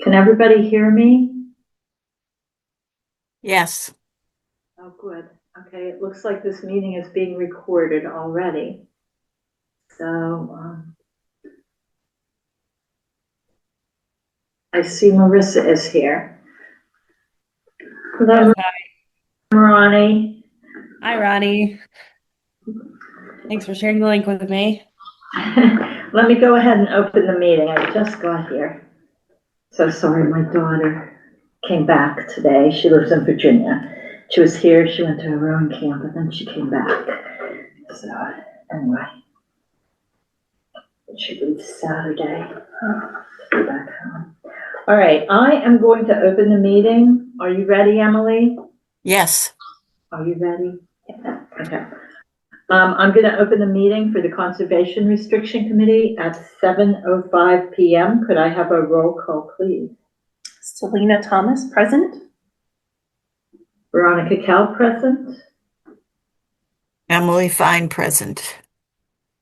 Can everybody hear me? Yes. Oh, good. Okay, it looks like this meeting is being recorded already. So I see Marissa is here. Hello, Yes, hi. Ronnie. Hi, Ronnie. Thanks for sharing the link with me. Let me go ahead and open the meeting. I just got here. So sorry, my daughter came back today. She lives in Virginia. She was here, she went to a rowing camp, and then she came back. So anyway, she leaves Saturday to be back home. All right, I am going to open the meeting. Are you ready, Emily? Yes. Are you ready? Yeah. Okay. I'm going to open the meeting for the Conservation Restriction Committee at 7:05 p.m. Could I have a roll call, please? Selena Thomas, present. Veronica Cal, present. Emily Fine, present.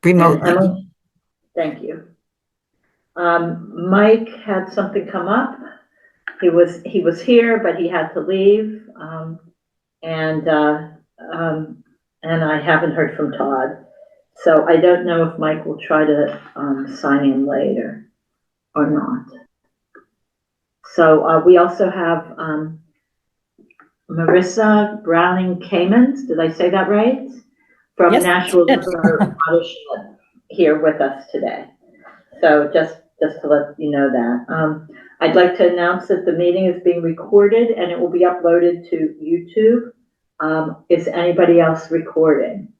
And Remotely. Emily, thank you. Mike had something come up. He was here, but he had to leave. And I haven't heard from Todd. So I don't know if Mike will try to sign in later or not. So we also have Marissa Browning-Kamens, did I say that right? From Yes, Nashua yes. River Watershed here with us today. So just to let you know that. I'd like to announce that the meeting is being recorded and it will be uploaded to YouTube. Is anybody else recording?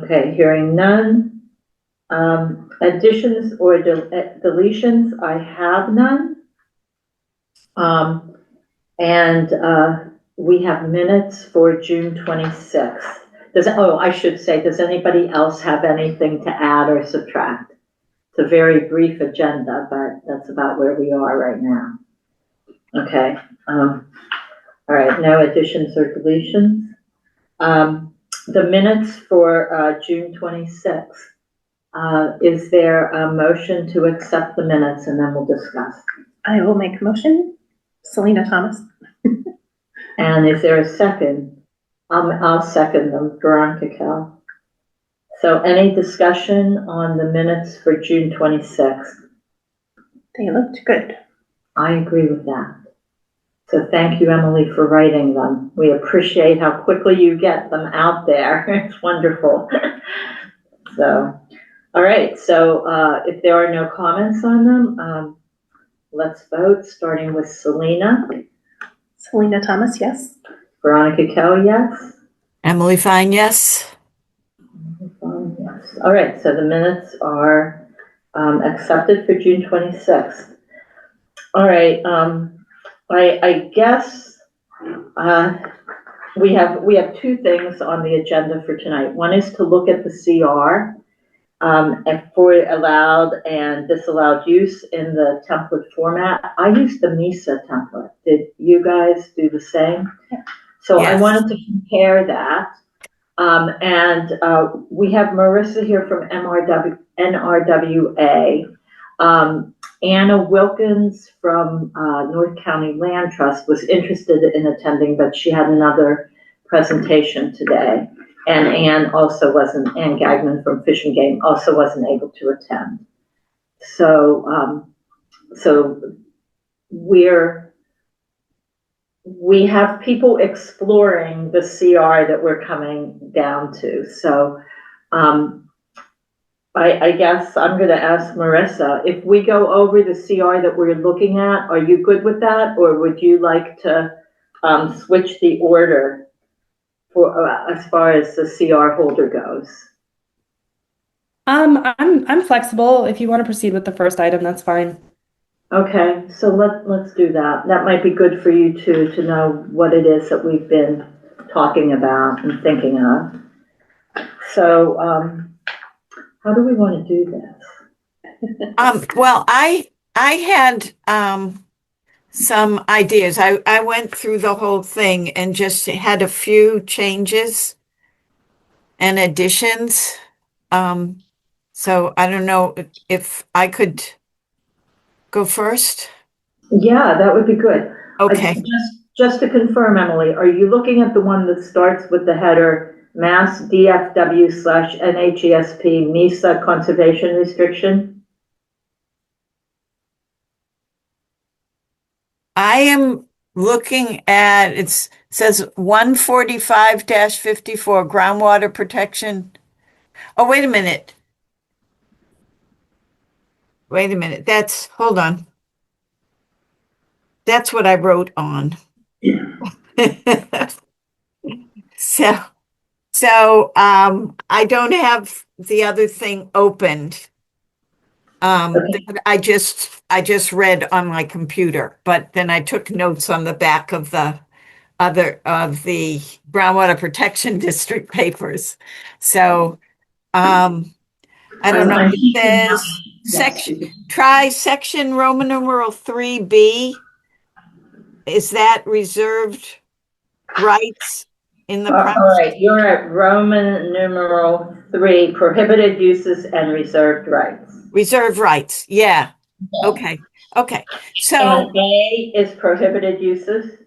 Okay, hearing none. Additions or deletions, I have none. We have minutes for June 26th. I should say, does anybody else have anything to add or subtract? It's a very brief agenda, but that's about where we are right now. Okay. All right, no additions or deletions. The minutes for June 26th. Is there a motion to accept the minutes and then we'll discuss? I will make a motion. Selena Thomas. And is there a second? I'll second them, Veronica Cal. So any discussion on the minutes for June 26th? They looked good. I agree with that. So thank you, Emily, for writing them. We appreciate how quickly you get them out there. It's wonderful. So, all right. So if there are no comments on them, let's vote, starting with Selena. Selena Thomas, yes. Veronica Kell, yes. Emily Fine, yes. Yes. All right. So the minutes are accepted for June 26th. All right. I guess we have two things on the agenda for tonight. One is to look at the CR and for allowed and disallowed use in the template format. I used the MISA template. Did you guys do the same? Yeah. So Yes. I wanted to compare that. We have Marissa here from NRWA. Anna Wilkins from North County Land Trust was interested in attending, but she had another presentation today. And Ann Gagnon from Fish and Game also wasn't able to attend. So, we have people exploring the CR that we're coming down to. So, I guess I'm going to ask Marissa, if we go over the CR that we're looking at, are you good with that? Or would you like to switch the order for as far as the CR holder goes? I'm flexible. If you want to proceed with the first item, that's fine. Okay, so let's do that. That might be good for you to know what it is that we've been talking about and thinking of. So, how do we want to do this? Well, I had some ideas. I went through the whole thing and just had a few changes and additions. So I don't know if I could go first? Yeah, that would be good. Okay. Just to confirm, Emily, are you looking at the one that starts with the header Mass DFW/NHESP MESA conservation restriction? I am looking at, it says 145-54 groundwater protection. Oh, wait a minute. Wait a minute. Hold on. That's what I wrote on. I don't have the other thing opened. I just read on my computer, but then I took notes on the back of the groundwater protection district papers. So, I don't know. It says try section Roman numeral 3B. Is that reserved rights in the All process? right, you're at Roman numeral 3, prohibited uses and reserved rights. Reserved rights. Yeah. Okay. So, And A is prohibited uses.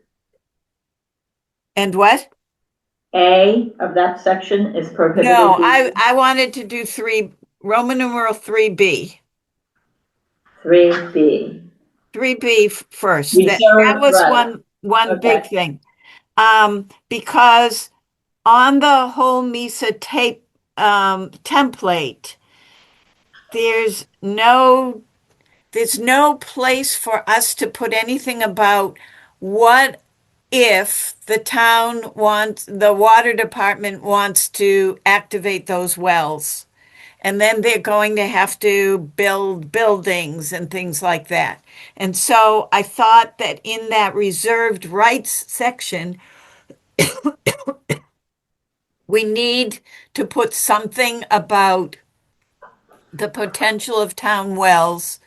and what? A of that section is prohibited No, uses. I wanted to do Roman numeral 3B. 3B. 3B first. That Reserved was rights. one Okay. big thing. Because on the whole MESA template, there's no place for us to put anything about what if the water department wants to activate those wells. And then they're going to have to build buildings and things like that. And so I thought that in that reserved rights section, we need to put something about the potential of town wells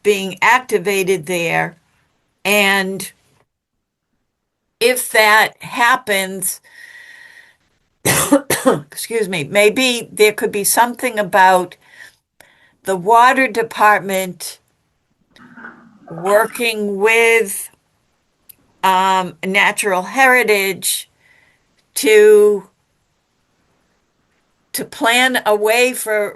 being activated there. And if that happens, excuse me, maybe there could be something about the water department working with natural heritage to plan a way for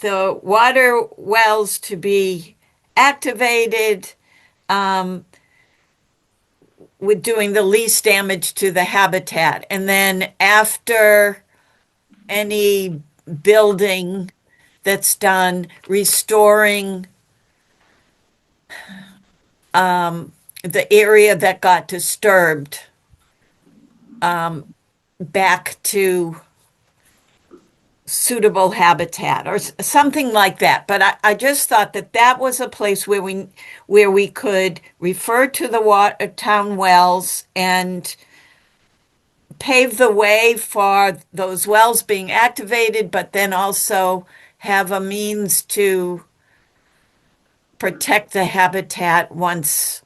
the water wells to be activated with doing the least damage to the habitat. And then after any building that's done, restoring the area that got disturbed back to suitable habitat or something like that. But I just thought that was a place where we could refer to the town wells and pave the way for those wells being activated, but then also have a means to protect the habitat once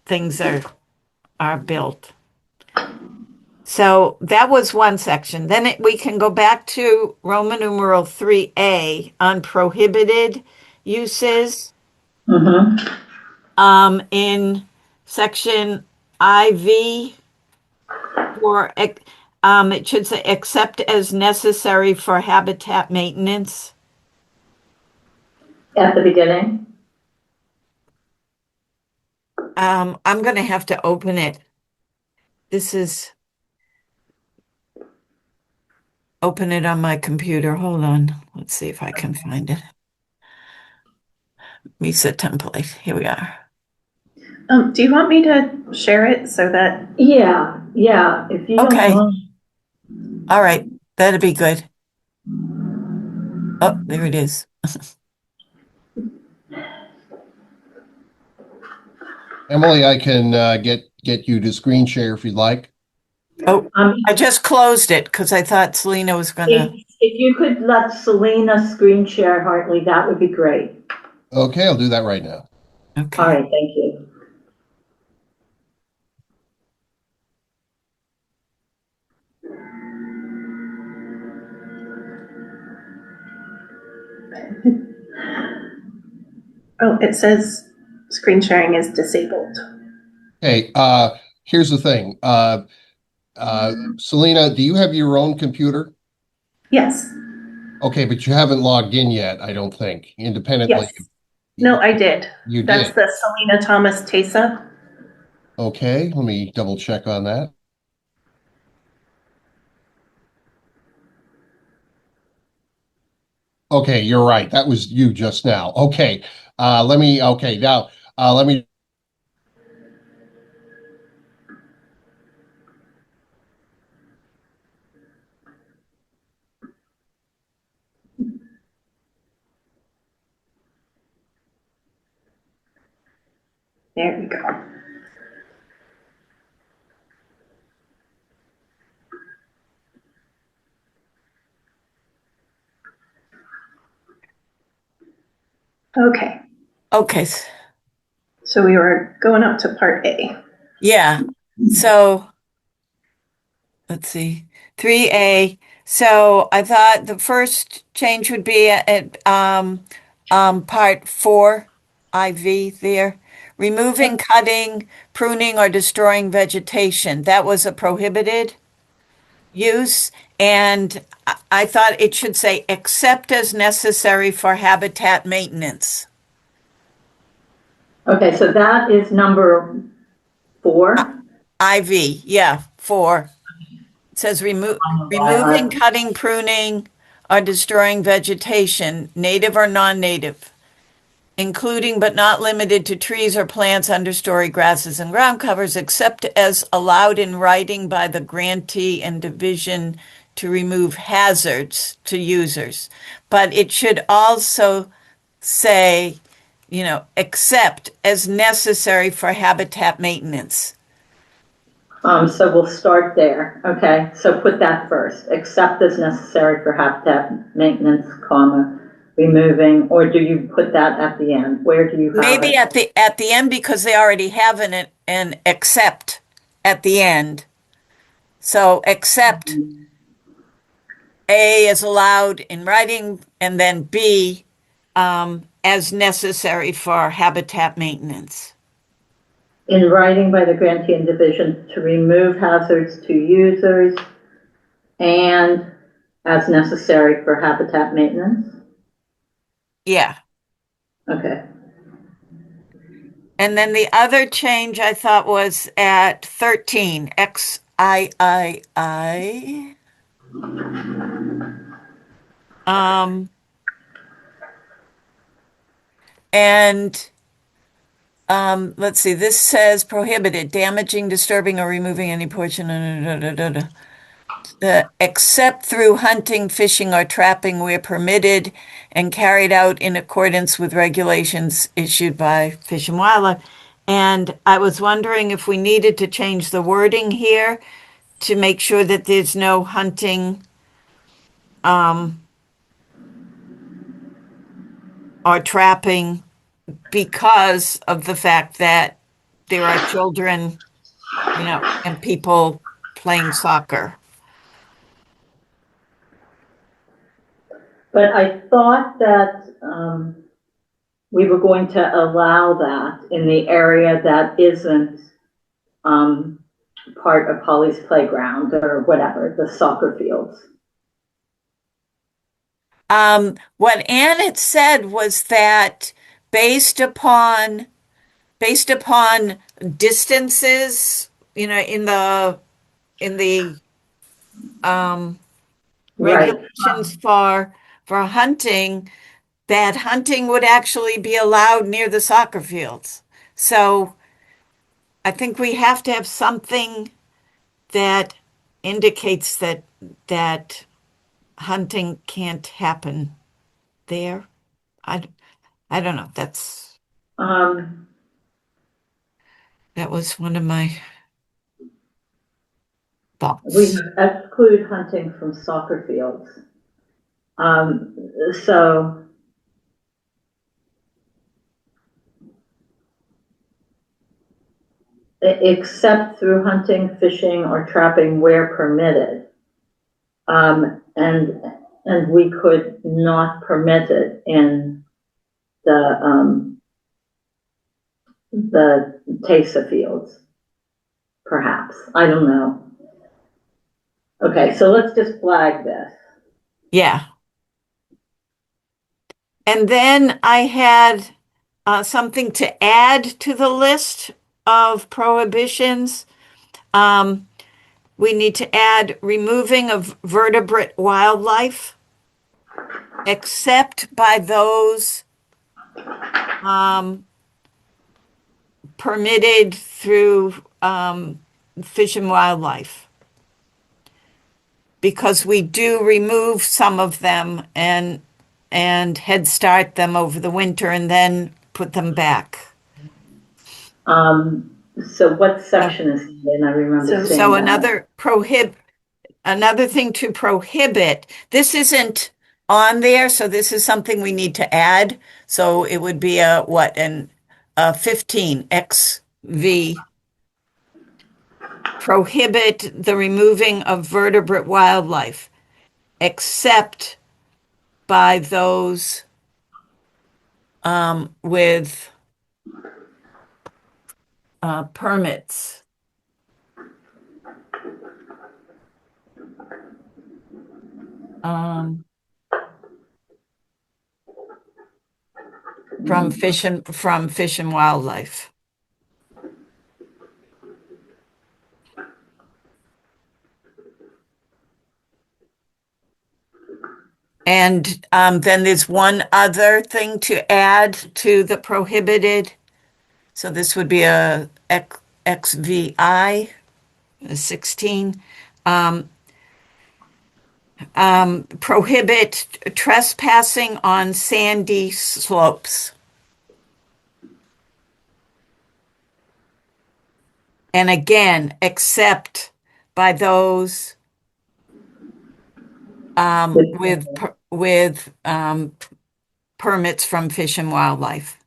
things are built. So that was one section. Then we can go back to Roman numeral 3A on prohibited uses. In section IV, it should say except as necessary for habitat maintenance. At the beginning. I'm going to have to open it. Open it on my computer. Hold on. Let's see if I can find it. MESA template. Here we are. Do you want me to share it so that? Yeah, if you don't Okay. mind. All right. That'd be good. Oh, there it is. Emily, I can get you to screen share if you'd like. Oh, I just closed it because I thought Selena was going to. If you could let Selena screen share, Hartley, that would be great. Okay, I'll do that right now. Okay. All right, thank you. Oh, it says screen sharing is disabled. Okay, here's the thing. Selena, do you have your own computer? Yes, Okay, but you haven't logged in yet, I don't think, independently. yes. No, I did. You That's did. the Selena Thomas Tesa. Okay, let me double check on that. Okay, you're right. That was you just now. Okay, okay, now, let me, There we go. Okay, Okay, so we were going up to part A. yeah. So let's see, 3A. So I thought the first change would be at part 4, IV there. Removing, cutting, pruning, or destroying vegetation. That was a prohibited use. And I thought it should say, except as necessary for habitat maintenance. Okay, so that is number 4. IV, yeah, 4. It says removing, cutting, pruning, or destroying vegetation, native or non-native, including but not limited to trees or plants, understory grasses, and ground covers, except as allowed in writing by the grantee and division to remove hazards to users. But it should also say, except as necessary for habitat maintenance. So we'll start there. Okay, so put that first. Except as necessary for habitat maintenance, comma, removing, or do you put that at the end? Where do you have Maybe it? at the end because they already have an except at the end. So except A is allowed in writing, and then B as necessary for habitat maintenance. In writing by the grantee and division to remove hazards to users and as necessary for habitat maintenance? Yeah. Okay. And then the other change I thought was at 13, XIII. And let's see, this says prohibited, damaging, disturbing, or removing any portion, except through hunting, fishing, or trapping where permitted and carried out in accordance with regulations issued by Fish and Wildlife. And I was wondering if we needed to change the wording here to make sure that there's no hunting or trapping because of the fact that there are children, and people playing soccer. But I thought that we were going to allow that in the area that isn't part of Holly's playground or whatever, the soccer fields. What Ann had said was that based upon distances, in the Right. regulations for hunting, that hunting would actually be allowed near the soccer fields. So I think we have to have something that indicates that hunting can't happen there. I don't know. That was one of my thoughts. We exclude hunting from soccer fields. So except through hunting, fishing, or trapping where permitted. And we could not permit it in the the Tesa fields. Perhaps, I don't know. Okay, so let's just flag this. Yeah. And then I had something to add to the list of prohibitions. We need to add removing of vertebrate wildlife, except by those permitted through Fish and Wildlife. Because we do remove some of them and head start them over the winter and then put them back. So what section is he in? I remember saying So that. another thing to prohibit, this isn't on there, so this is something we need to add. So it would be a 15 XV. Prohibit the removing of vertebrate wildlife, except by those with permits. From Fish and Wildlife. And then there's one other thing to add to the prohibited. So this would be a XVI, 16. Prohibit trespassing on sandy slopes. And again, except by those with permits from Fish and Wildlife.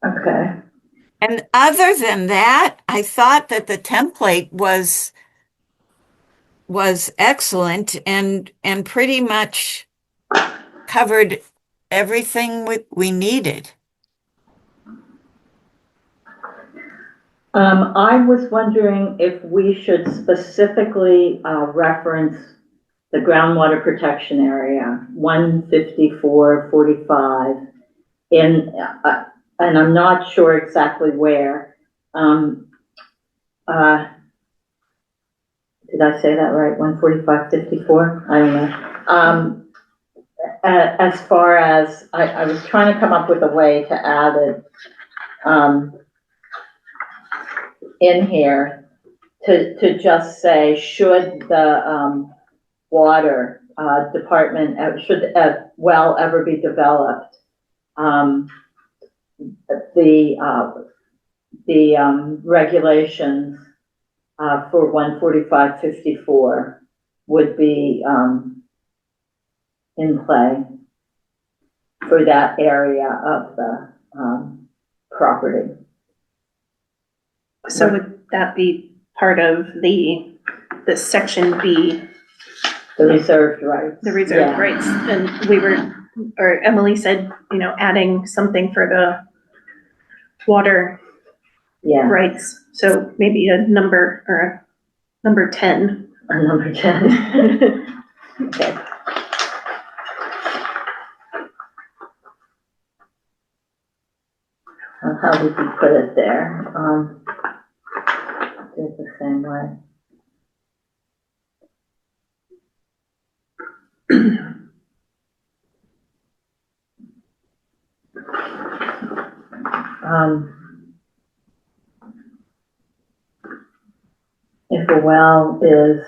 Okay. And other than that, I thought that the template was excellent and pretty much covered everything we needed. I was wondering if we should specifically reference the groundwater protection area, 15445, in, and I'm not sure exactly where. Did I say that right? 14554? I don't know. As far as, I was trying to come up with a way to add it in here to just say, should the water department, should a well ever be developed, the regulations for 14554 would be in play for that area of the property. So would that be part of the section B, The reserved rights. the reserved Yeah. rights? And Emily said, adding something for the water Yeah, rights. So maybe a number or a number 10. or number 10. Okay. Well, how would you put it there? Do it the same way. If a well is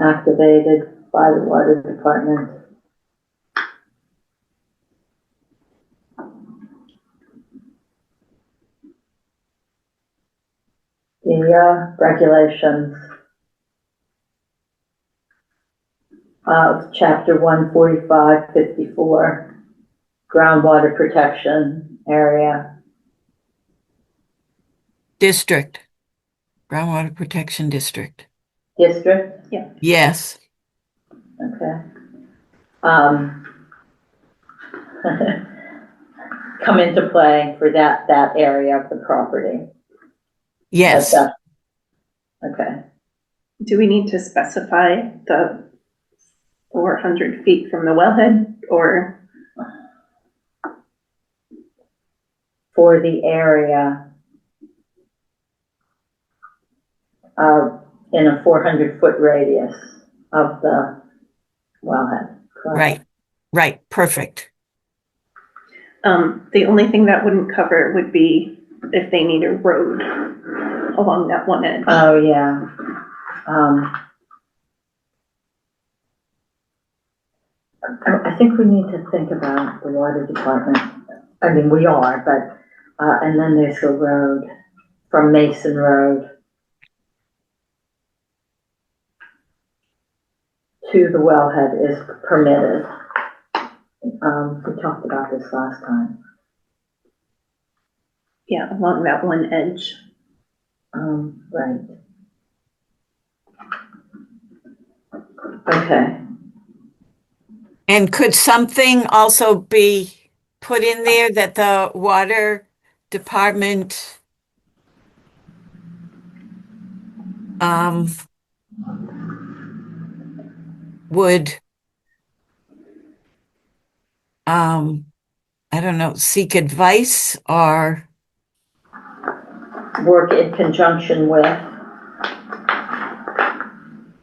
activated by the water department, the regulations of chapter 14554, groundwater protection area. District. Groundwater Protection District. District, Yes. okay. Come into play for that area of the property. Yes. Okay. Do we need to specify the 400 feet from the wellhead, or? For the area in a 400-foot radius of the wellhead. Correct. Right. Perfect. The only thing that wouldn't cover would be if they need a road along that one edge. Oh, yeah. I think we need to think about the water department. I mean, we are, but, and then there's the road from Mason Road to the wellhead is permitted. We talked about this last time. Yeah, along that one edge. Right. Okay. And could something also be put in there that the water department would I don't know, seek advice or Work in conjunction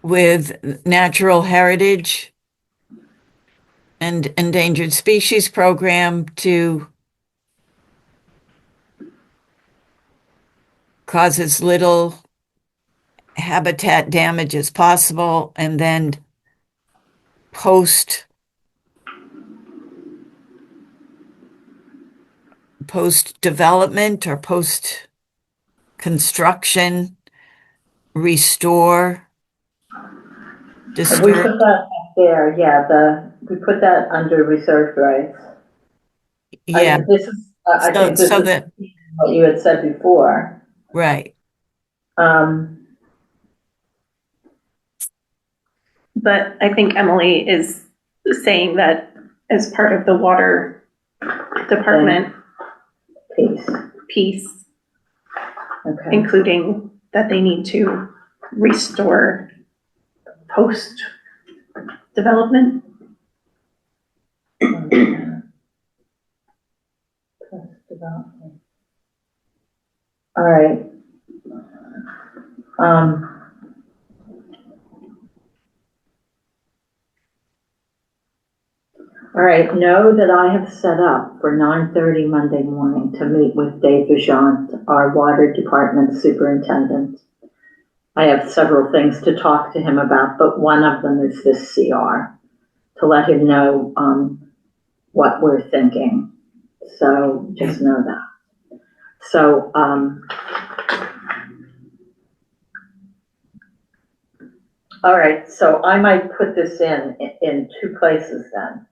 with Natural Heritage and Endangered Species Program to cause as little habitat damage as possible, and then post development or post construction restore we disturb. put that there, yeah, we put that under reserved rights. Yeah, This is, I think this so is that what you had said before. right. But I think Emily is saying that as part of the water department piece, Okay. including that they need to restore post-development. All right. All right, know that I have set up for 9:30 Monday morning to meet with Dave Vajant, our water department superintendent. I have several things to talk to him about, but one of them is this CR, to let him know what we're thinking. So just know that. So, all right, so I might put this in two places then.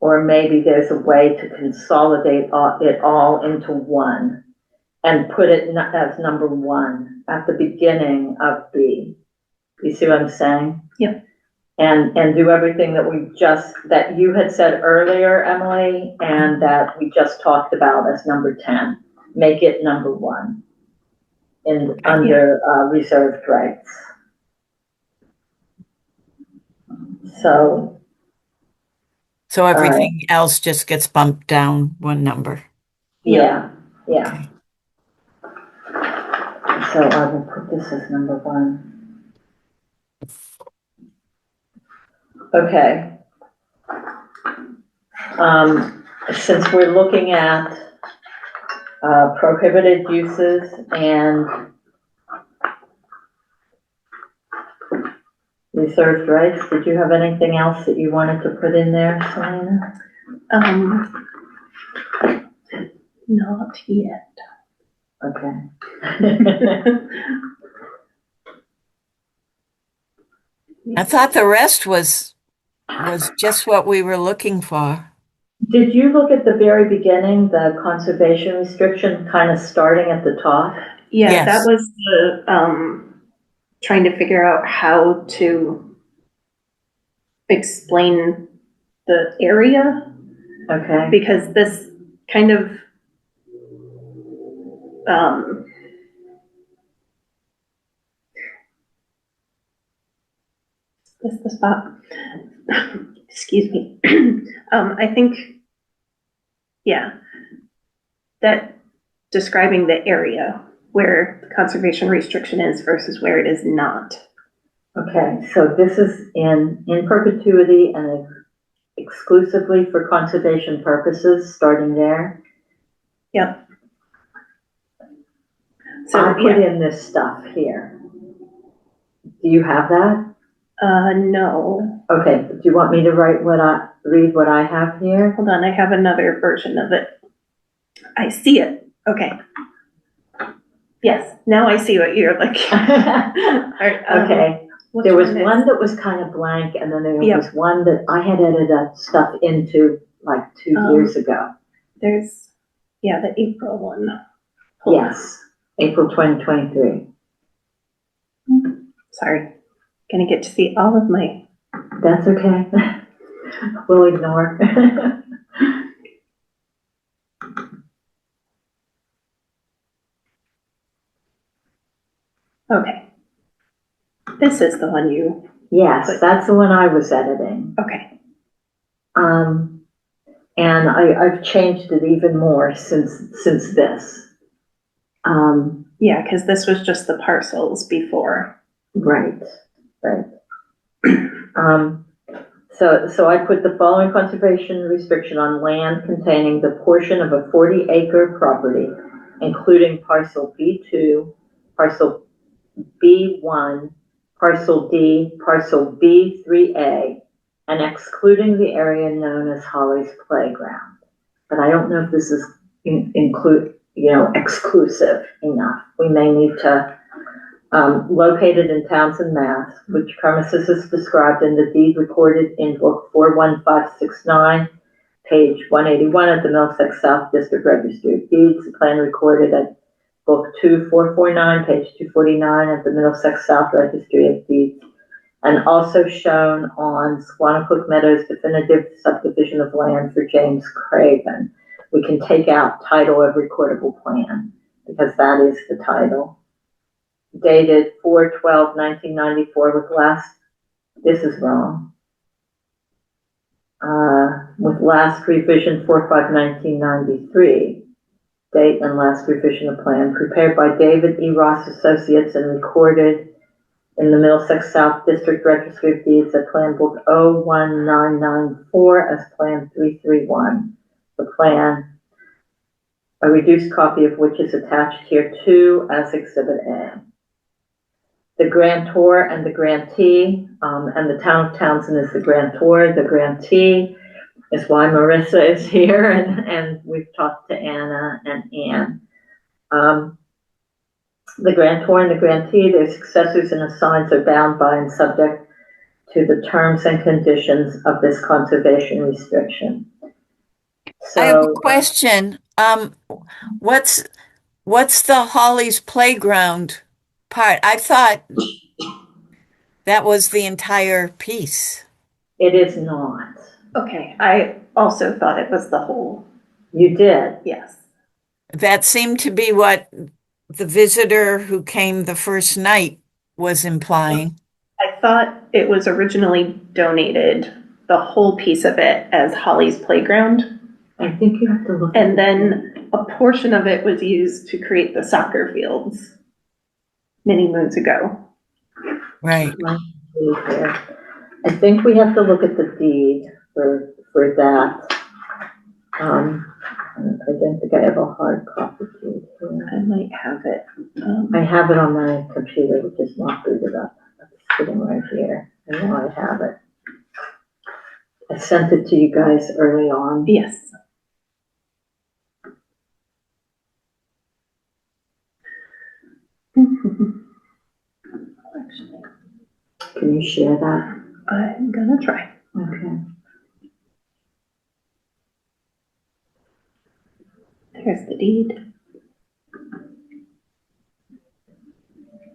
Or maybe there's a way to consolidate it all into one and put it as number one at the beginning of B. You see what I'm saying? Yep. And do everything that you had said earlier, Emily, and that we just talked about as number 10. Make it number one under reserved rights. So everything else just gets bumped down one number. Yeah. So I will put this as number one. Okay. Since we're looking at prohibited uses and reserved rights, did you have anything else that you wanted to put in there, Selena? Not yet. Okay. I thought the rest was just what we were looking for. Did you look at the very beginning, the conservation restriction kind of starting at the top? Yeah, Yes. that was the, trying to figure out how to explain the area, Okay, because this kind of, is this the spot? Excuse me. I think, yeah, that describing the area where the conservation restriction is versus where it is not. okay, so this is in perpetuity and exclusively for conservation purposes, starting there. Yep. I So, put yeah, in this stuff here. Do you have that? no, Okay, do you want me to read what I have here? hold on, I have another version of it. I see it, okay. Yes, now I see what you're like. Alright, Okay, which there was is- one that was kind of blank, and then there Yep. was one that I had edited stuff into like 2 years ago. There's, yeah, the April one. Hold on. Yes, April 2023. Sorry, gonna get to see all of my, That's okay. We'll ignore. okay. This is the one you, Yes, that's the one I was editing. okay, And I've changed it even more since this. yeah, because this was just the parcels before. Right. So I put the following conservation restriction on land containing the portion of a 40-acre property, including parcel B2, parcel B1, parcel D, parcel B3A, and excluding the area known as Holly's Playground. But I don't know if this is exclusive enough. We may need to located in Townsend, Mass., which premises is described in the deed recorded in book 41569, page 181 of the Middlesex South District Registry of Deeds. The plan recorded at book 2449, page 249 of the Middlesex South Registry of Deeds, and also shown on Squanicook Meadows definitive subdivision of land for James Craven. We can take out title of recordable plan, because that is the title. Dated 4/12/1994 with this is wrong. With last revision 4/5/1993. Date and last revision of plan prepared by David E. Ross Associates and recorded in the Middlesex South District Registry of Deeds at Plan Book 01994 as Plan 331. The plan, a reduced copy of which is attached here too as Exhibit A. The grantor and the grantee, and the town of Townsend is the grantor. The grantee is why Marissa is here, and we've talked to Anna and Ann. The grantor and the grantee, their successors and assigns are bound by and subject to the terms and conditions of this conservation restriction. I have a So, question. What's the Holly's Playground part? I thought that was the entire piece. it is not. Okay, I also thought it was the whole, You did. yes. That seemed to be what the visitor who came the first night was implying. I thought it was originally donated, the whole piece of it, as Holly's Playground. I think you have to look. And then a portion of it was used to create the soccer fields many moons ago. Right. I think we have to look at the deed for that. I don't think I have a hard copy deed here. I might have it. I have it on my computer, which is not booted up. It's sitting right here. I know I have it. I sent it to you guys early on. Yes. Can you share that? I'm gonna try. Okay. There's the deed.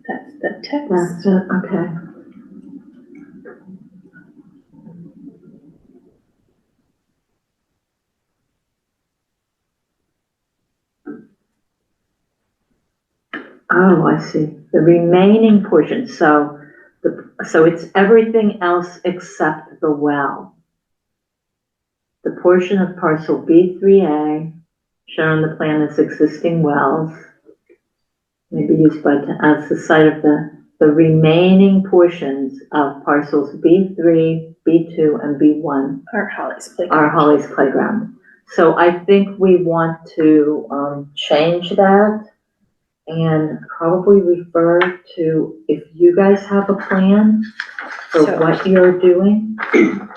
That's the text. That's it, okay. Oh, I see. The remaining portion, so so it's everything else except the well. The portion of parcel B3A shown on the plan as existing wells may be used as the site of the remaining portions of parcels B3, B2, and B1 Our Holly's playground. are Holly's Playground. So I think we want to change that and probably refer to if you guys have a plan for So- what you're doing.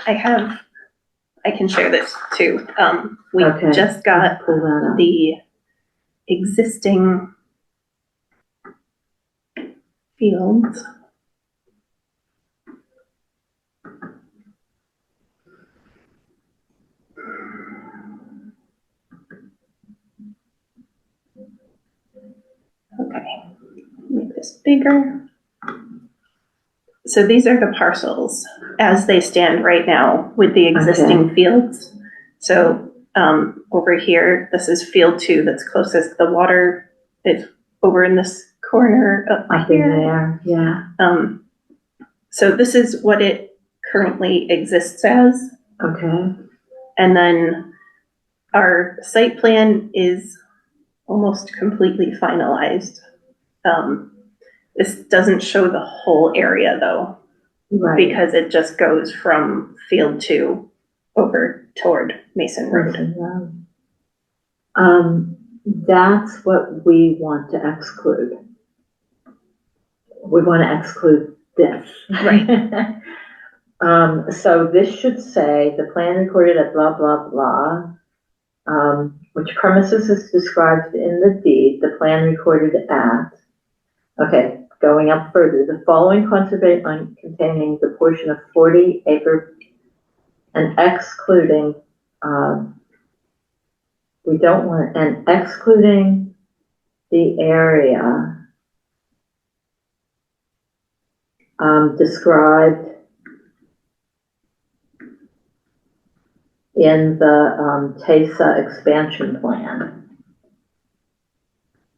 I can share this too. We Okay. just got Pull that up. the existing fields. Okay, make this bigger. So these are the parcels as they stand right now with the existing fields. So, over here, this is field 2 that's closest. The water is over in this corner up Up in here. there, yeah, So this is what it currently exists as. okay, And then our site plan is almost completely finalized. This doesn't show the whole area though, right. because it just goes from field 2 over toward Mason Road. That's what we want to exclude. We want to exclude this. Right. So this should say, the plan recorded at blah, blah, blah, which premises is described in the deed, the plan recorded at, okay, going up further, the following conservation containing the portion of 40 acre and excluding, we don't want, and excluding the area described in the TESA expansion plan.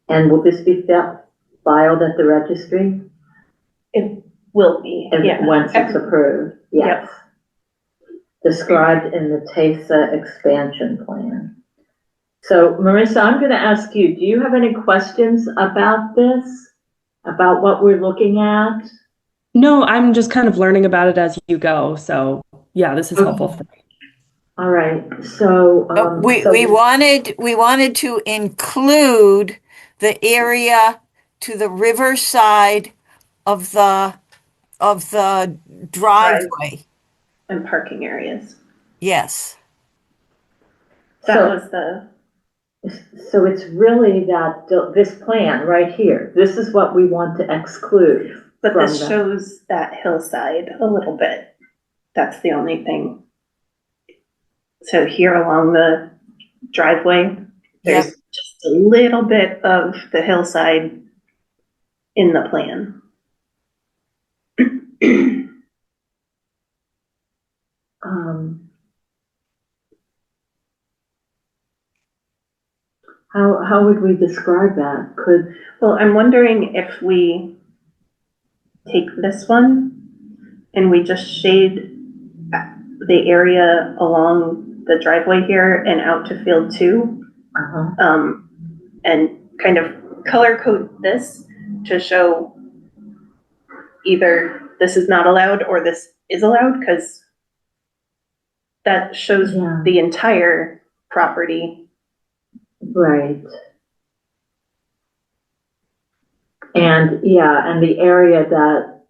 And will this be filed at the registry? It will be, yeah. Once it's approved, yes. Described in the TESA expansion plan. So Marissa, I'm going to ask you, do you have any questions about this? About what we're looking at? No, I'm just kind of learning about it as you go. So yeah, this is Okay. helpful for me. All right, so. We wanted to include the area to the riverside of the driveway. And parking areas. Yes. That So- was the, So it's really that, this plan right here, this is what we want to exclude. but from this the- shows that hillside a little bit. That's the only thing. So here along the driveway, there's just a little bit of the hillside in the plan. How would we describe that? Well, I'm wondering if we take this one and we just shade the area along the driveway here and out to field 2, and kind of color code this to show either this is not allowed or this is allowed, because that shows Yeah. the entire property. Right. And yeah, and the area that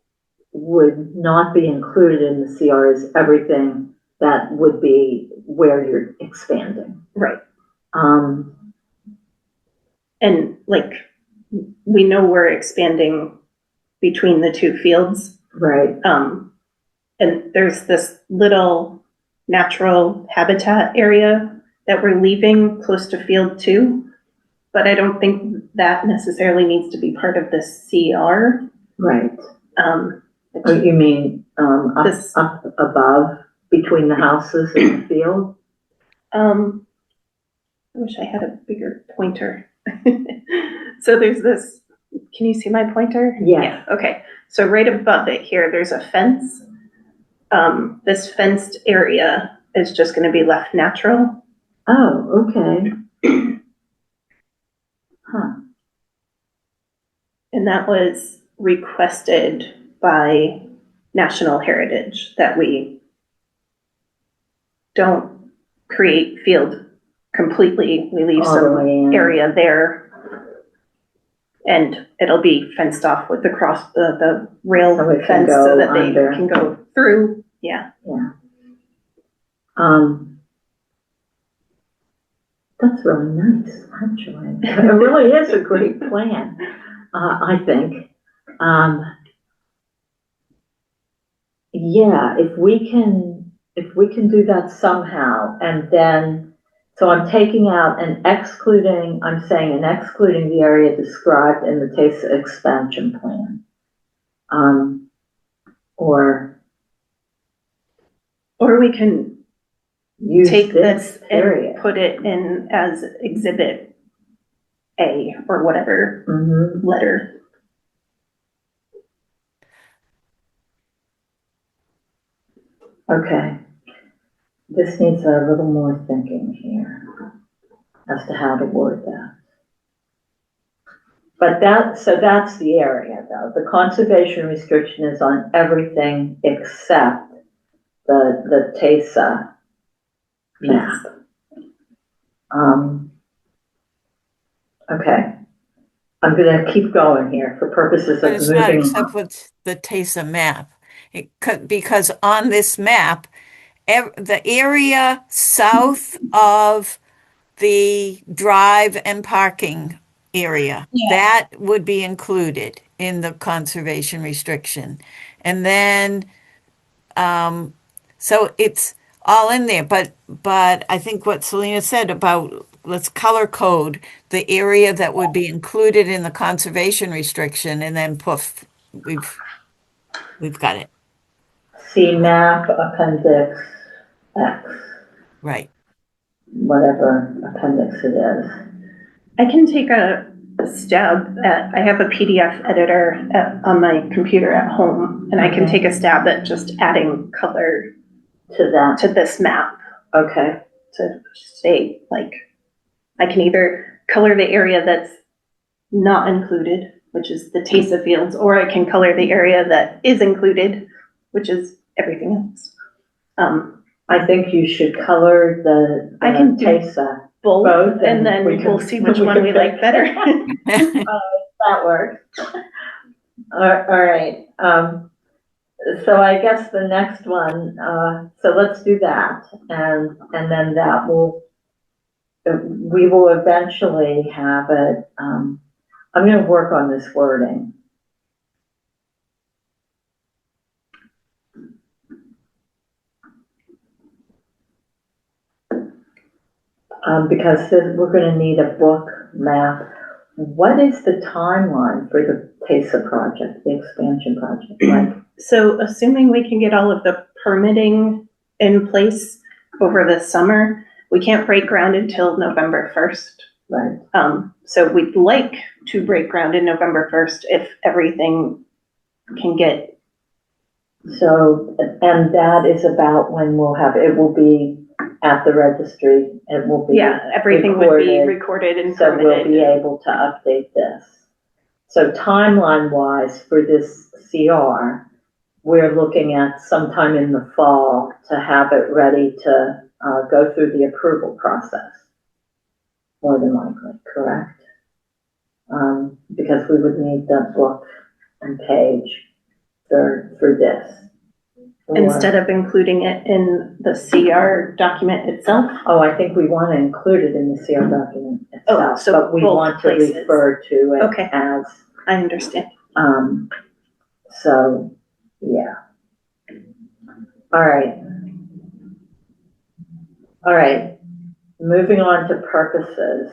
would not be included in the CR is everything that would be where you're expanding. Right. Um, And like, we know we're expanding between the 2 fields, Right, And there's this little natural habitat area that we're leaving close to Field 2, but I don't think that necessarily needs to be part of the CR. right. Um, Oh, you mean, This- up above, between the houses and the field? I wish I had a bigger pointer. So there's this, can you see my pointer? Yes. Yeah, okay. So right above it here, there's a fence. This fenced area is just gonna be left natural. Oh, okay. Huh, And that was requested by National Heritage, that we don't create field completely. We leave all the some way in. area there. And it'll be fenced off with the rail So it can fence go so that they under. can go through. Yeah. That's really nice, actually. It really is a great plan, I think. Yeah, if we can do that somehow, and then, so I'm taking out and excluding, I'm saying and excluding the area described in the TASA expansion plan. Or we can Use take this this area. and put it in as Exhibit A or whatever Mhm. letter. Okay. This needs a little more thinking here as to how to word that. But that's the area though. The conservation restriction is on everything except the TASA map. Okay. I'm gonna keep going here for purposes But of it's not moving except on. with the TASA map. It could, because on this map, the area south of the drive and parking area, that would be included in the conservation restriction. And then, so it's all in there, but I think what Selena said about let's color code the area that would be included in the conservation restriction, and then poof, we've got it. See map appendix X, Right. whatever appendix it is. I can take a stab at, I have a PDF editor on my computer at home, and I can Okay. take a stab at just adding color To that, to this map okay, to say, like, I can either color the area that's not included, which is the TASA fields, or I can color the area that is included, which is everything else. I think you should color the I can do TASA. Both, Both, and and then we can- we'll see which we one can we pick. like better. That works. All right, so I guess the next one, so let's do that, and then that will, we will eventually have it, I'm gonna work on this wording. Because we're gonna need a book map. What is the timeline for the TASA project, the expansion project? Like, So assuming we can get all of the permitting in place over the summer, we can't break ground until November 1st. right, So we'd like to break ground in November 1st if everything can get, so, and that is about when we'll have, it will be at the registry, it will be. yeah, everything would be recorded. recorded and So we'll be permitted. able to update this. So timeline-wise for this CR, we're looking at sometime in the fall to have it ready to go through the approval process. More than likely, correct? Because we would need the book and page for this. Instead of including it in the CR document itself. Oh, I think we want to include it in the CR document Oh, itself, so but we both want to places. refer to it Okay. as, I understand. so, Yeah. All right. All right. Moving on to purposes.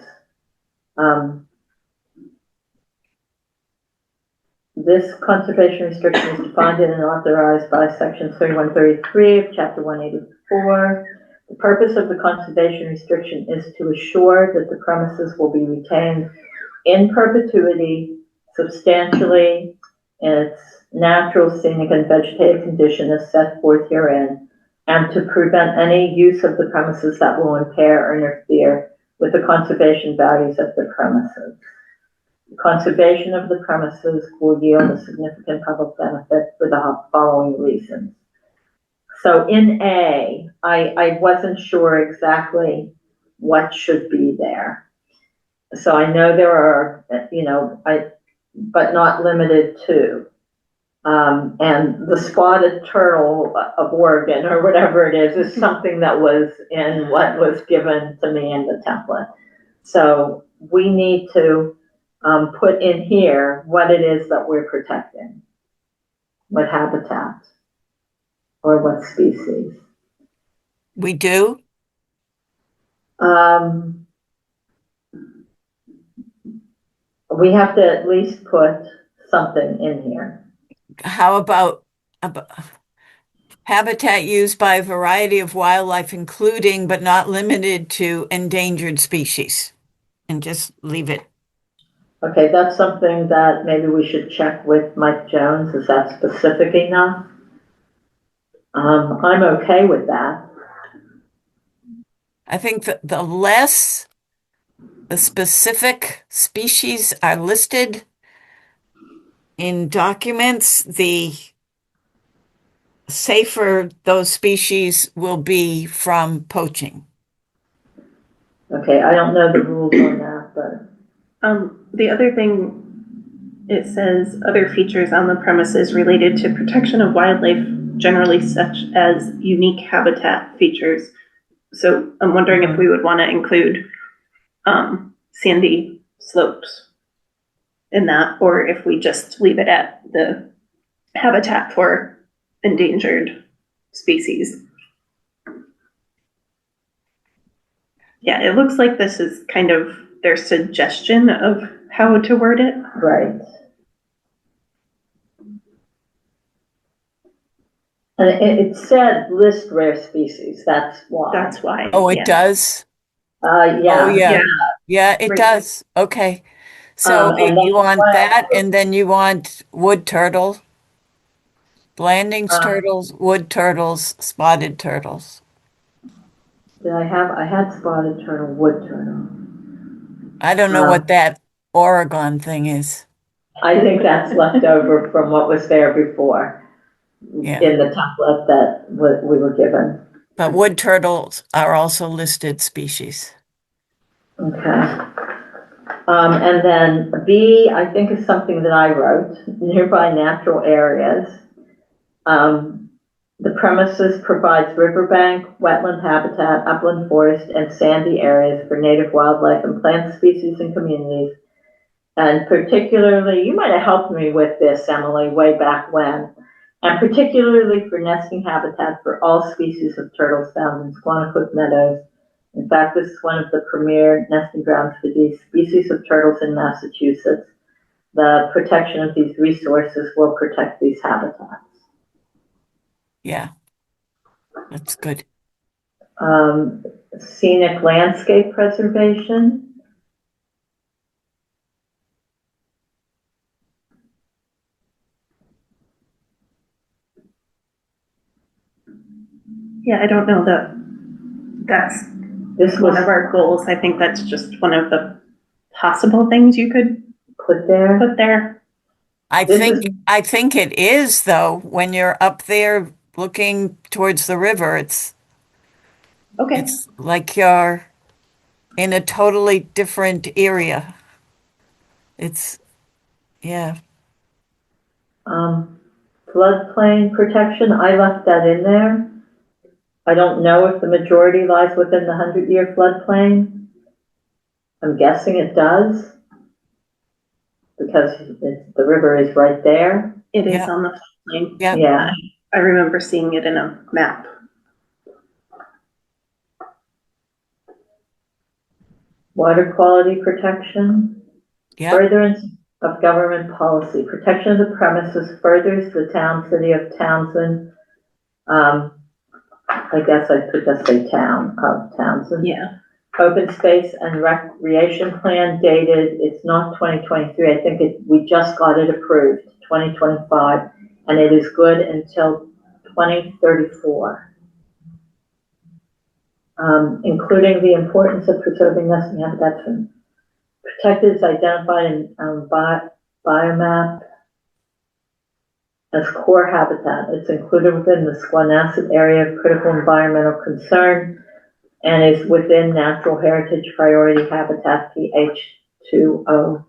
This conservation restriction is defined and authorized by section 3133 of chapter 184. The purpose of the conservation restriction is to assure that the premises will be retained in perpetuity substantially in its natural, scenic, and vegetative condition as set forth herein, and to prevent any use of the premises that will impair or interfere with the conservation values of the premises. The conservation of the premises will yield a significant public benefit for the following reasons. So in A, I wasn't sure exactly what should be there. So I know there are, but not limited to. And the spotted turtle of Oregon or whatever it is something that was in what was given to me in the template. So we need to put in here what it is that we're protecting, what habitat or what species. We do? We have to at least put something in here. How about habitat used by a variety of wildlife, including but not limited to endangered species? And just leave it. Okay, that's something that maybe we should check with Mike Jones. Is that specific enough? I'm okay with that. I think that the less the specific species are listed in documents, the safer those species will be from poaching. Okay, I don't know the rules on that, but The other thing, it says other features on the premises related to protection of wildlife, generally such as unique habitat features. So I'm wondering if we would want to include sandy slopes in that, or if we just leave it at the habitat for endangered species. Yeah, it looks like this is kind of their suggestion of how to word it. right. And it said list rare species, that's why. That's why. Oh, it yeah. does? Yeah. Oh, yeah. Yeah. Yeah, it Right. does. Okay. So And you that's want why I that, put- and then you want wood turtle, Blanding's Uh, turtles, wood turtles, spotted turtles. Did I had spotted turtle, wood turtle. I don't know what that Oregon thing is. I think that's left over from what was there before Yeah. in the template that we were given. But wood turtles are also listed species. Okay. And then B, I think is something that I wrote, nearby natural areas. The premises provides riverbank, wetland habitat, upland forest, and sandy areas for native wildlife and plant species and communities. And particularly, you might have helped me with this, Emily, way back when, and particularly for nesting habitat for all species of turtles found in Squanicook Meadows. In fact, this is one of the premier nesting grounds for these species of turtles in Massachusetts. The protection of these resources will protect these habitats. Yeah, that's good. Scenic landscape preservation. Yeah, I don't know that that's This one was of our goals. I think that's just one of the possible things you could put there. put there. I This think it is though, when you're up there looking towards the river, it's Okay. like you're in a totally different area. It's, yeah. Floodplain protection, I left that in there. I don't know if the majority lies within the 100-year floodplain. I'm guessing it does, because the river is right there. It is Yeah. on the fine. Yeah. Yeah, I remember seeing it in a map. water quality protection. Yeah. Furtherance of government policy, protection of the premises furthers the town, city of Townsend. I guess I could just say town of Townsend. Yeah. Open space and recreation plan dated, it's not 2023, I think we just got it approved, 2025, and it is good until 2034. Including the importance of preserving nesting habitats and protected is identified in biomap as core habitat. It's included within the Squanasset area of critical environmental concern and is within natural heritage priority habitat PH2035.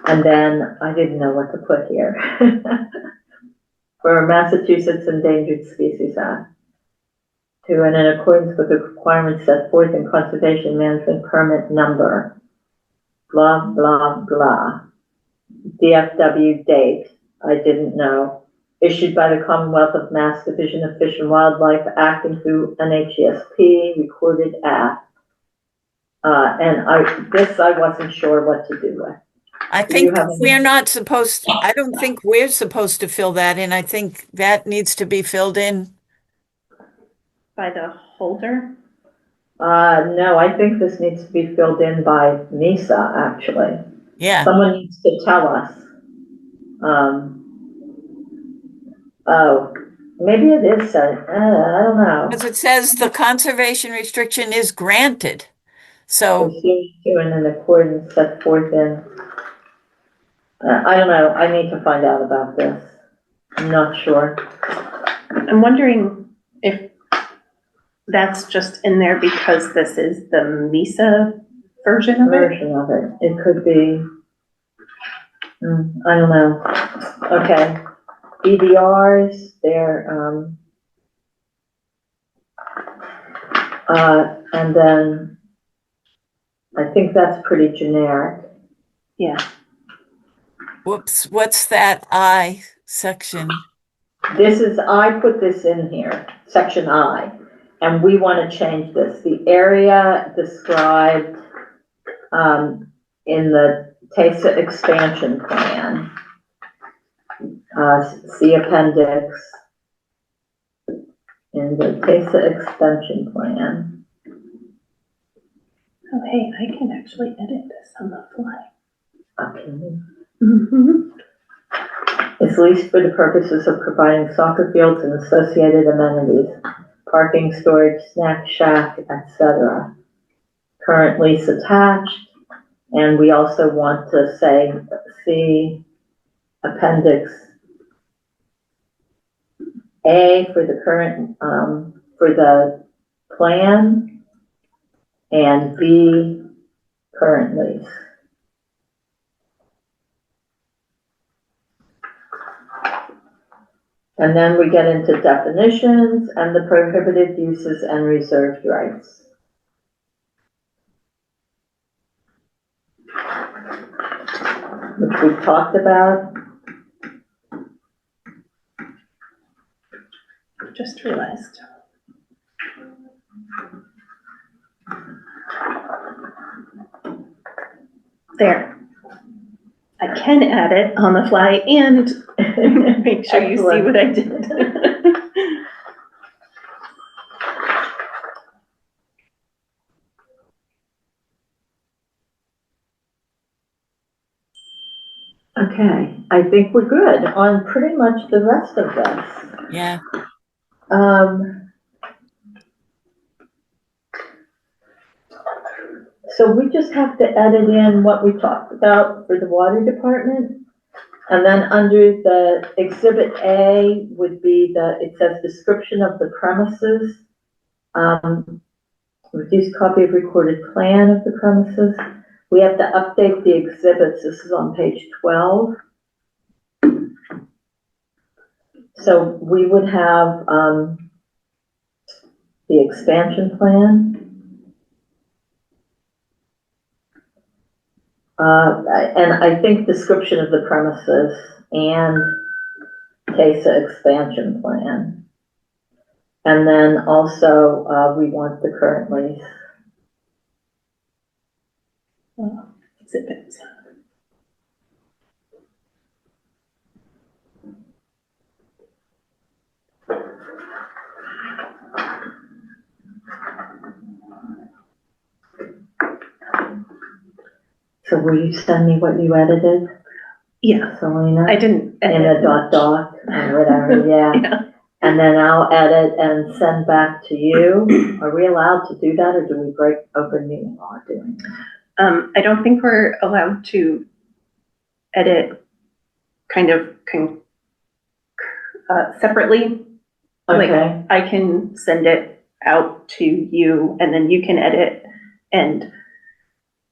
And then I didn't know what to put here. For Massachusetts Endangered Species Act. To and in accordance with the requirements set forth in Conservation Management Permit number, blah, blah, blah. DFW date, I didn't know, issued by the Commonwealth of Mass Division of Fish and Wildlife, acting through NHESP, recorded at. And I wasn't sure what to do with. I Do you think have any- we're not supposed, I don't think we're supposed to fill that in. I think that needs to be filled in. By the holder? No, I think this needs to be filled in by NISA, actually. Yeah. Someone needs to tell us. Oh, maybe it is, I don't know. Because it says the conservation restriction is granted. So, Pursuant to and in accordance set forth in, I don't know, I need to find out about this. I'm not sure. I'm wondering if that's just in there because this is the MISA version of it? Version of it, it could be, I don't know. Okay, EDRs, they're, and then I think that's pretty generic. Yeah. whoops, what's that I section? This is, I put this in here, section I, and we want to change this. The area described in the TASA expansion plan, see appendix in the TASA extension plan. Oh, hey, I can actually edit this on the fly. Okay. Mm-hmm. Is leased for the purposes of providing soccer fields and associated amenities, parking, storage, snack shack, etc. Current lease attached, and we also want to say, see appendix A for the current, for the plan, and B, current lease. And then we get into definitions and the prohibited uses and reserved rights. Which we've talked about. Just realized. There. I can add it on the fly and make sure you see what I did. Okay, I think we're good on pretty much the rest of this. Yeah. So we just have to edit in what we talked about for the water department. And then under the exhibit A would be it says description of the premises. Reduced copy of recorded plan of the premises. We have to update the exhibits. This is on page 12. So we would have the expansion plan. And I think description of the premises and TESA expansion plan. And then also, we want the current lease. Exhibits. So will you send me what you edited, Yeah, Selena? I didn't In edit a doc or whatever, yeah. Yeah. And then I'll edit and send back to you. Are we allowed to do that, or do we break open meeting law doing that? I don't think we're allowed to edit kind of separately. Like, Okay, I can send it out to you and then you can edit, and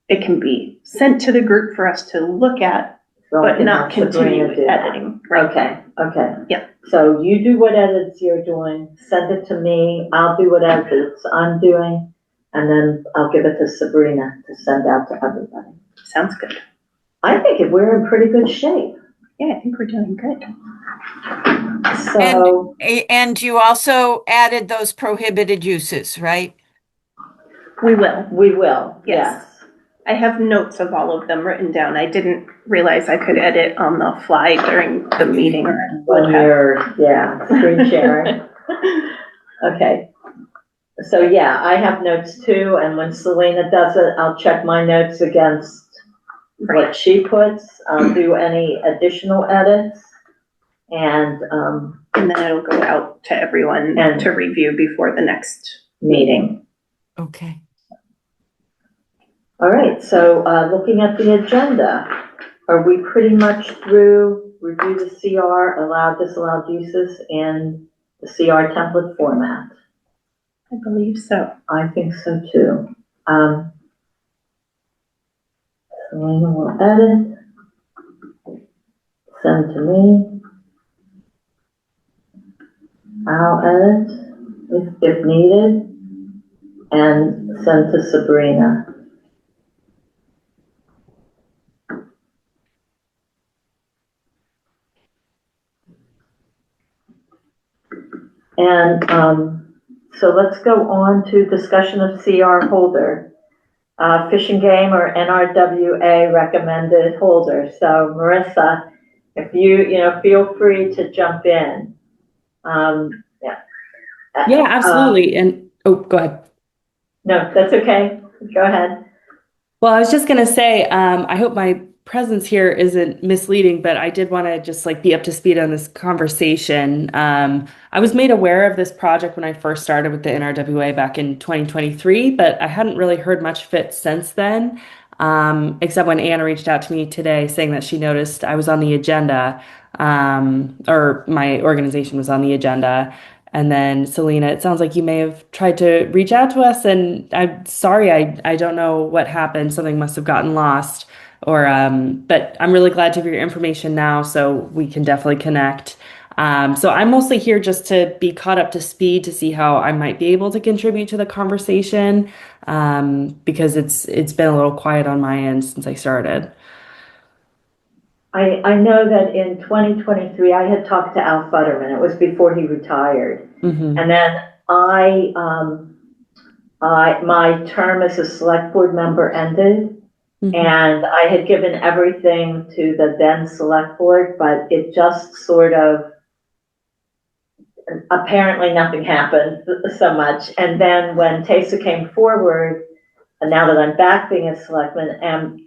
it can be sent to the group for us to look at, so I but can not have Sabrina continue with do that. editing. Right. Okay. Yeah. So you do what edits you're doing, send it to me, I'll do what edits I'm doing, and then I'll give it to Sabrina to send out to everybody. Sounds good. I think we're in pretty good shape, Yeah, I think we're doing good. so. And you also added those prohibited uses, right? We will. We will, Yes. yes. I have notes of all of them written down. I didn't realize I could edit on the fly during the meeting or When what have. you're, screen sharing. Okay. So yeah, I have notes too, and when Selena does it, I'll check my notes against what she puts. I'll do any additional edits. And And then it'll go out to everyone And- to review before the next meeting. Okay. All right, so looking at the agenda, are we pretty much through review the CR, allowed, disallowed uses in the CR template format? I believe so. I think so too. Selena will edit, send to me. I'll edit if needed, and send to Sabrina. And so let's go on to discussion of CR holder. Fish and Game or NRWA recommended holder. So Marissa, if you feel free to jump in. Yeah. Yeah, absolutely. And oh, go ahead. No, that's okay. Go ahead. Well, I was just going to say, I hope my presence here isn't misleading, but I did want to just be up to speed on this conversation. I was made aware of this project when I first started with the NRWA back in 2023, but I hadn't really heard much of it since then, except when Anna reached out to me today saying that she noticed I was on the agenda, or my organization was on the agenda. And then Selena, it sounds like you may have tried to reach out to us, and I'm sorry, I don't know what happened. Something must have gotten lost, but I'm really glad to have your information now, so we can definitely connect. So I'm mostly here just to be caught up to speed to see how I might be able to contribute to the conversation, because it's been a little quiet on my end since I started. I know that in 2023, I had talked to Al Futterman. It was before he retired. Mm-hmm. And then my term as a select board member ended, Mm-hmm. and I had given everything to the then select board, but it just sort of, apparently nothing happened so much. And then when TESA came forward, and now that I'm back being a selectman, and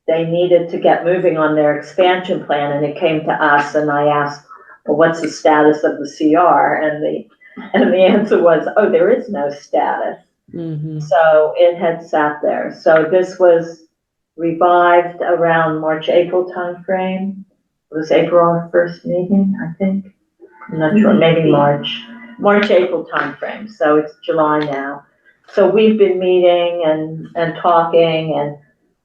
they needed to get moving on their expansion plan, and it came to us, and I asked, well, what's the status of the CR? And the answer was, oh, there is no status. Mm-hmm. So it had sat there. So this was revived around March, April timeframe. It was April our first meeting, I think. I'm not sure, maybe March, April timeframe. So it's July now. So we've been meeting and talking,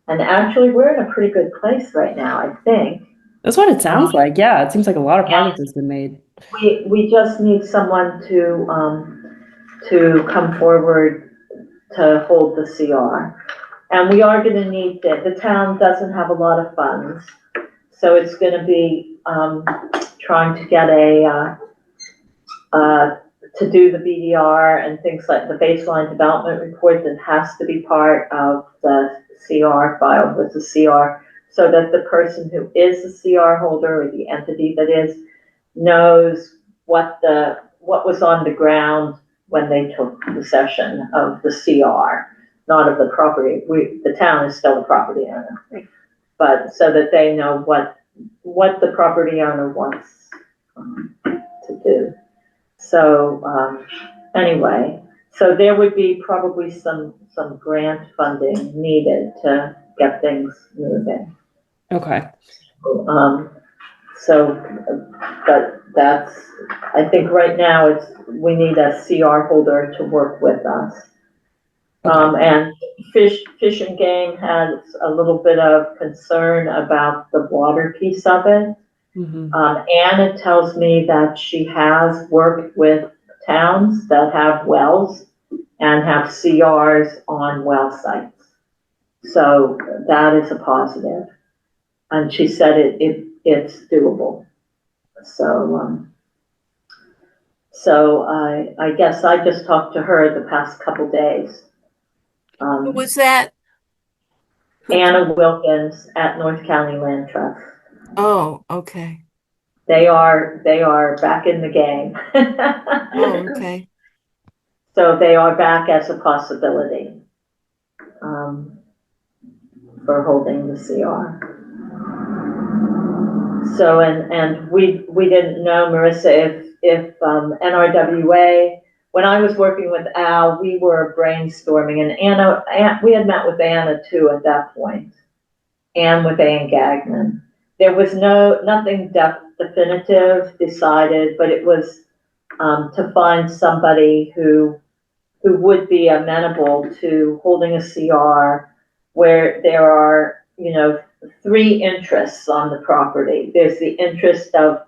and actually we're in a pretty good place right now, I think. That's what it sounds like. Yeah, it seems like a lot of progress has been made. We just need someone to come forward to hold the CR. And we are gonna need, the town doesn't have a lot of funds, so it's gonna be, trying to get to do the BDR and things like the baseline development report that has to be part of the CR, filed with the CR, so that the person who is the CR holder or the entity that is knows what was on the ground when they took possession of the CR, not of the property. The town is still the property owner, but so that they know what the property owner wants to do. So anyway, so there would be probably some grant funding needed to get things moving. Okay. But that's, I think right now we need a CR holder to work with us. And Fish and Game has a little bit of concern about the water piece of it. Anna tells me that she has worked with towns that have wells and have CRs on well sites. So that is a positive. And she said it's doable. So I guess I just talked to her the past couple days. Who was that? Anna Wilkins at North County Land Trust. Oh, okay. They are back in the game. Oh, okay. So they are back as a possibility for holding the CR. So and we didn't know, Marissa, if NRWA. When I was working with Al, we were brainstorming, and we had met with Anna too at that point, and with Ann Gagnon. There was nothing definitive decided, but it was to find somebody who would be amenable to holding a CR where there are, three interests on the property. There's the interest of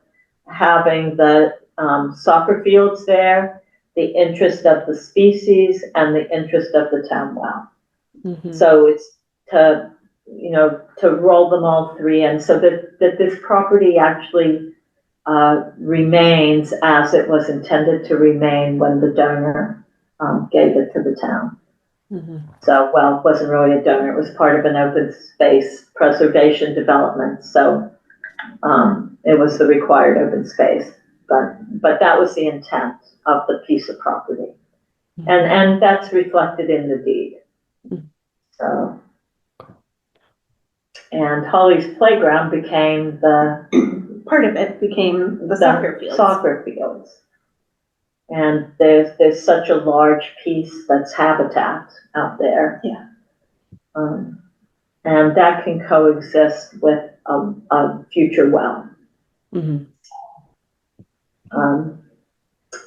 having the soccer fields there, the interest of the species, and the interest of the town well. So it's to roll them all three in so that this property actually remains as it was intended to remain when the donor gave it to the town. So, well, it wasn't really a donor, it was part of an open space preservation development. So it was the required open space, but that was the intent of the piece of property. And that's reflected in the deed. So, and Holly's Playground became Part of it became the soccer fields. Soccer fields. And there's such a large piece that's habitat out there. Yeah. And that can coexist with a future well.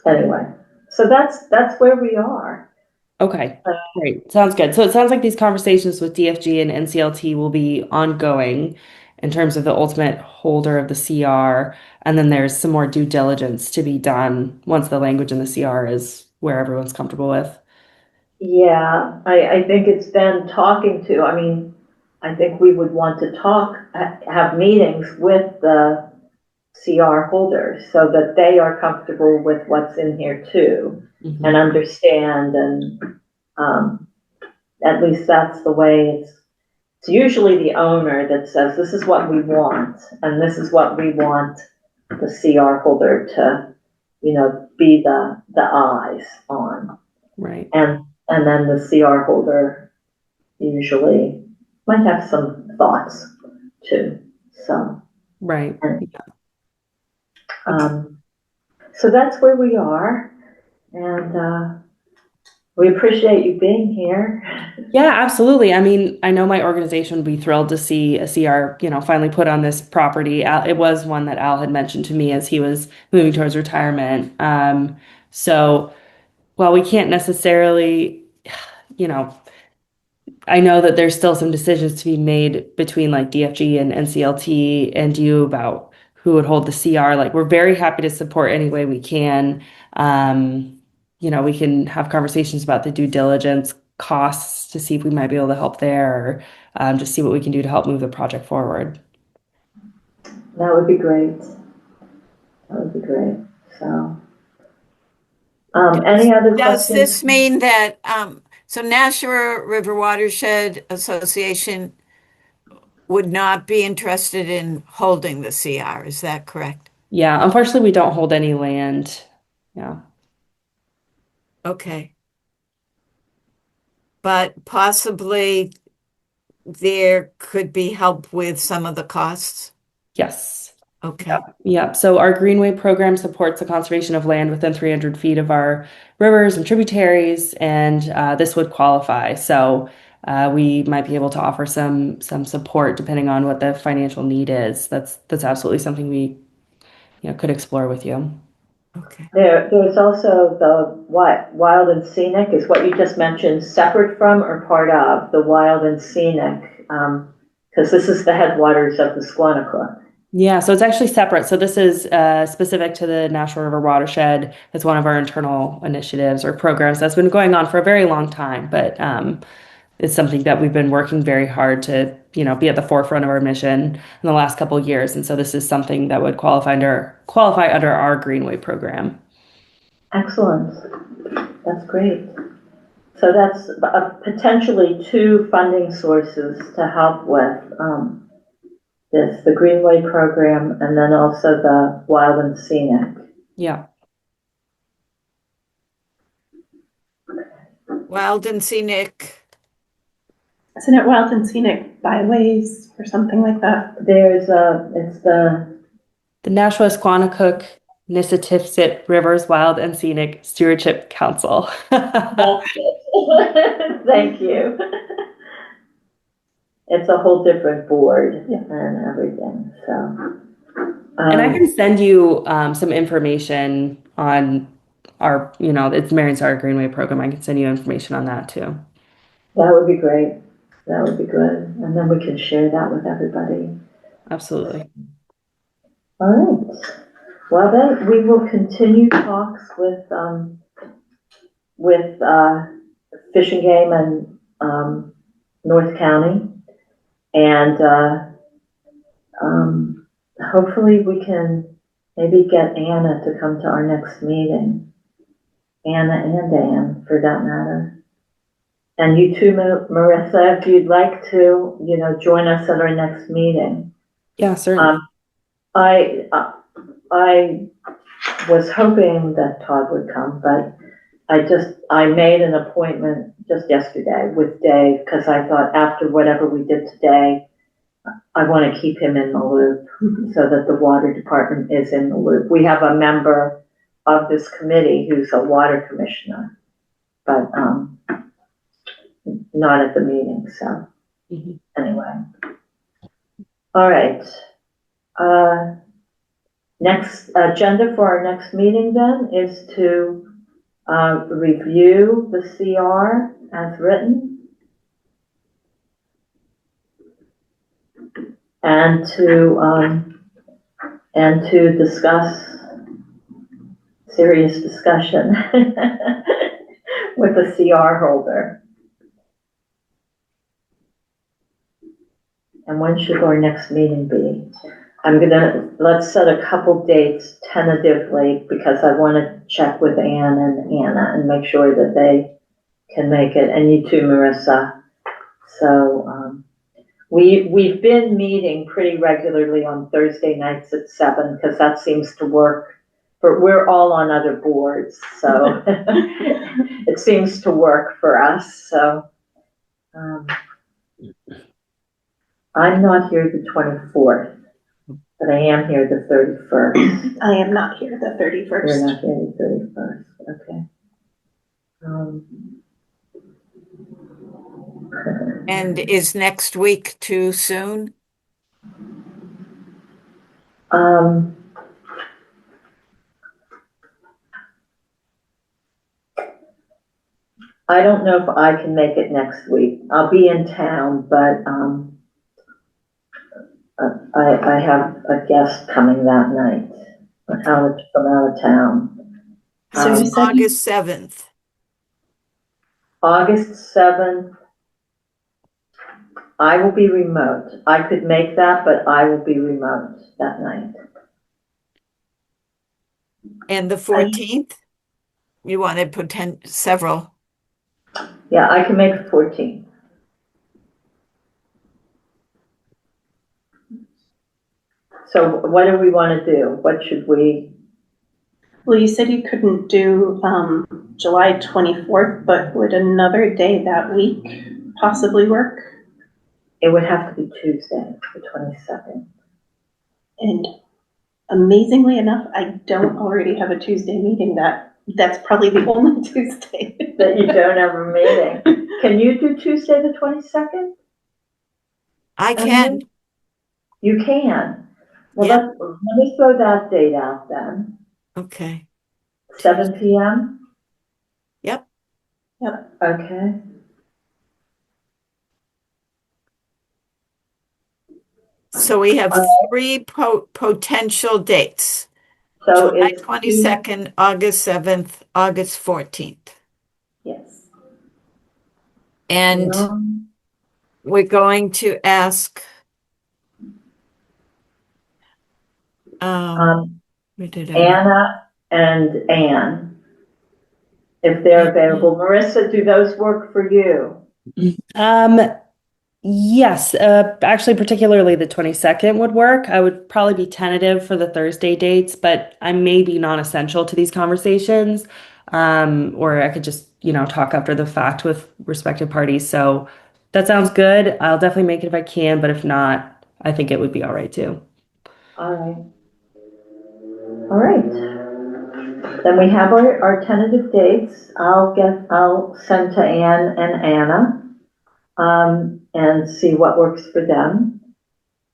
Anyway, so that's where we are. Okay, great. Sounds good. So it sounds like these conversations with DFG and NCLT will be ongoing in terms of the ultimate holder of the CR. And then there's some more due diligence to be done once the language in the CR is where everyone's comfortable with. Yeah, I think it's then talking to, I think we would want to have meetings with the CR holders so that they are comfortable with what's in here too. And understand, and at least that's the way it's usually the owner that says, this is what we want, and this is what we want the CR holder to, be the eyes on. Right. And then the CR holder usually might have some thoughts too. So. Right. So that's where we are. And we appreciate you being here. Yeah, absolutely. I know my organization would be thrilled to see a CR, finally put on this property. It was one that Al had mentioned to me as he was moving towards retirement. So while we can't necessarily, I know that there's still some decisions to be made between like DFG and NCLT and you about who would hold the CR. Like, we're very happy to support any way we can. We can have conversations about the due diligence costs to see if we might be able to help there, or just see what we can do to help move the project forward. That would be great. That would be great. So, any other Does questions? this mean that, so Nashua River Watershed Association would not be interested in holding the CR, is that correct? Yeah, unfortunately, we don't hold any land. Yeah. Okay. But possibly there could be help with some of the costs? Yes. Okay. Yeah. So our Greenway program supports the conservation of land within 300 feet of our rivers and tributaries, and this would qualify. So we might be able to offer some support depending on what the financial need is. That's absolutely something we could explore with you. Okay. There's also the Wild and Scenic, is what you just mentioned, separate from or part of the Wild and Scenic? Because this is the headwaters of the Squanicook. Yeah, so it's actually separate. So this is specific to the Nashua River Watershed. It's one of our internal initiatives or programs that's been going on for a very long time, but it's something that we've been working very hard to, be at the forefront of our mission in the last couple of years. And so this is something that would qualify under our Greenway program. Excellent. That's great. So that's potentially two funding sources to help with the Greenway program, and then also the Wild and Scenic. Yeah. Wild and Scenic. Isn't it Wild and Scenic Byways or something like that? It's the Nashua Squanicook Nissitissit Rivers Wild and Scenic Stewardship Council. Thank you. It's a whole different board Yeah. and everything, so. And I can send you some information on our, it's Marion Star Greenway program. I can send you information on that too. That would be great. That would be good. And then we can share that with everybody. Absolutely. All right. Well, then we will continue talks with Fish and Game and North County, and hopefully we can maybe get Anna to come to our next meeting. Anna and Dan, for that matter. And you too, Marissa, if you'd like to, join us at our next meeting. Yeah, certainly. I was hoping that Todd would come, but I made an appointment just yesterday with Dave, because I thought after whatever we did today, I want to keep him in the loop so that the water department is in the loop. We have a member of this committee who's a water commissioner, but not at the meeting, so anyway. All right. Next agenda for our next meeting then is to review the CR as written, and to discuss serious discussion with the CR holder. And when should our next meeting be? Let's set a couple dates tentatively, because I want to check with Ann and Anna and make sure that they can make it, and you too, Marissa. So we've been meeting pretty regularly on Thursday nights at 7, because that seems to work. But we're all on other boards, so it seems to work for us. So I'm not here the 24th. But I am here the 31st. I am not here the 31st. You're not here the 31st, okay. And is next week too soon? I don't know if I can make it next week. I'll be in town, but I have a guest coming that night from out of town. So you said August 7th. August 7th, I will be remote. I could make that, but I will be remote that night. And the 14th? You wanted several. Yeah, I can make the 14th. So what do we want to do? What should we? Well, you said you couldn't do, July 24th, but would another day that week possibly work? It would have to be Tuesday, the 22nd. And amazingly enough, I don't already have a Tuesday meeting that's probably the only Tuesday. That you don't have a meeting. Can you do Tuesday, the 22nd? I can. You can. Well, Yeah. let me throw that date out then. Okay. 7 p.m.? Yep. Yep. Okay. So we have three potential dates. So July it's 22nd, August 7th, August 14th. Yes. And we're going to ask where did I write? Anna and Anne, if they're available. Marissa, do those work for you? Yes, actually, particularly the 22nd would work. I would probably be tentative for the Thursday dates, but I may be non-essential to these conversations. Or I could just, talk after the fact with respective parties. So that sounds good. I'll definitely make it if I can, but if not, I think it would be all right too. All right. All right. Then we have our tentative dates. I'll send to Anne and Anna, and see what works for them.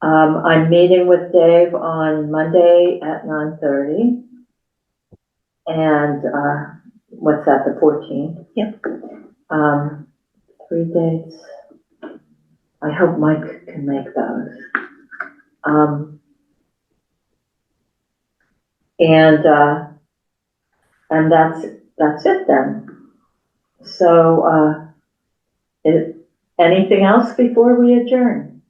I'm meeting with Dave on Monday at 9:30. And, what's that, the 14th? Yep. 3 dates. I hope Mike can make those. And that's it then. So, anything else before we adjourn?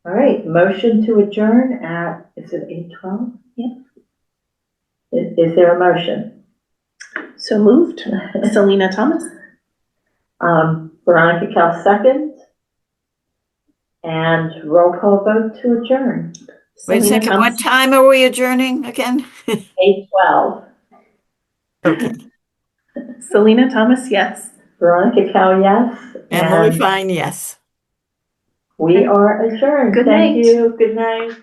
All right, motion to adjourn at, is it 8:12? Yep. Is there a motion? So moved. Selena Thomas. Veronica Cal second. And roll call vote to adjourn. Wait a Selena second, what Thomas. time are we adjourning again? 8:12. Okay. Selena Thomas, yes. Veronica Cal, yes. And Lori Fine, yes. We are adjourned. Good Thank night. you. Good night.